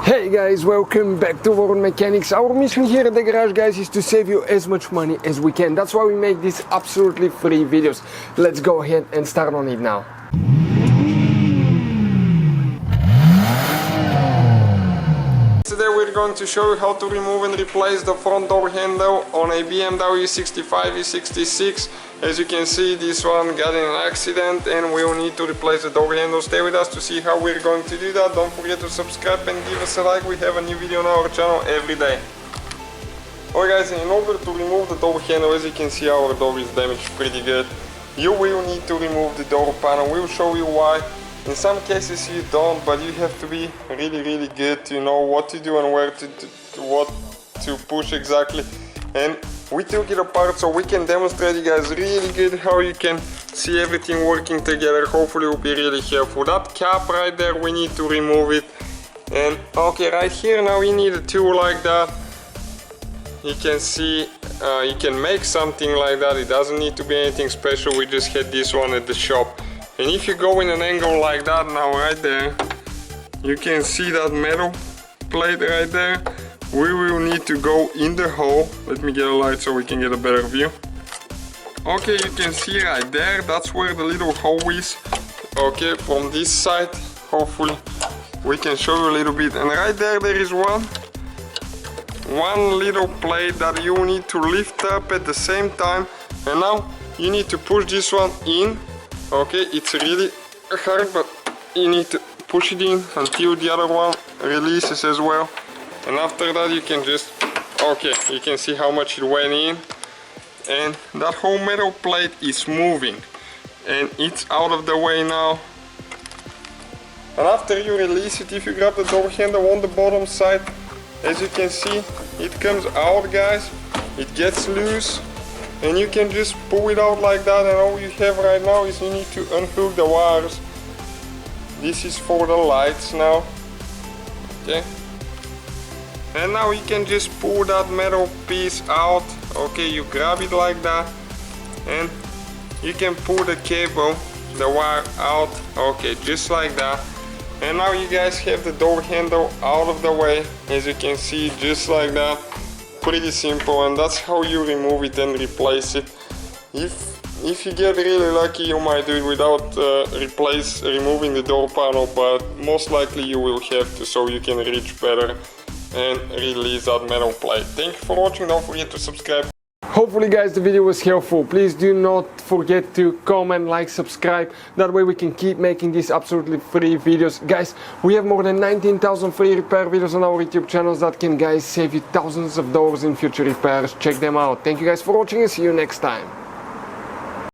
Hey guys, welcome back to World Mechanics. Our mission here at the garage, guys, is to save you as much money as we can. That's why we make these absolutely free videos. Let's go ahead and start on it now. Today we're going to show you how to remove and replace the front door handle on a BMW E65 E66. As you can see, this one got in an accident and we will need to replace the door handle. Stay with us to see how we're going to do that. Don't forget to subscribe and give us a like. We have a new video on our channel every day. Alright guys, in order to remove the door handle, as you can see, our door is damaged pretty good. You will need to remove the door panel. We'll show you why. In some cases you don't, but you have to be really good to know what to do and where what to push exactly. And we took it apart so we can demonstrate you guys really good how you can see everything working together. Hopefully it will be really helpful. That cap right there, we need to remove it. And okay, right here now you need a tool like that. You can see you can make something like that. It doesn't need to be anything special. We just had this one at the shop. And if you go in an angle like that now, right there, you can see that metal plate right there. We will need to go in the hole. Let me get a light so we can get a better view. Okay, you can see right there, that's where the little hole is. Okay, from this side, hopefully we can show you a little bit. And right there, there is one little plate that you need to lift up at the same time. And now you need to push this one in. Okay, it's really hard, but you need to push it in until the other one releases as well. And after that you can just, okay, you can see how much it went in. And that whole metal plate is moving. And it's out of the way now. And after you release it, if you grab the door handle on the bottom side, as you can see, it comes out, guys. It gets loose. And you can just pull it out like that, and all you have right now is you need to unhook the wires. This is for the lights now. Okay. And now you can just pull that metal piece out. Okay, you grab it like that. And you can pull the cable, the wire out. Okay, just like that. And now you guys have the door handle out of the way. As you can see, just like that. Pretty simple, and that's how you remove it and replace it. If you get really lucky, you might do it without removing the door panel, but most likely you will have to, so you can reach better and release that metal plate. Thank you for watching. Don't forget to subscribe. Hopefully guys the video was helpful. Please do not forget to comment, like, subscribe. That way we can keep making these absolutely free videos. Guys, we have more than 19,000 free repair videos on our YouTube channels that can, guys, save you thousands of dollars in future repairs. Check them out. Thank you guys for watching and see you next time.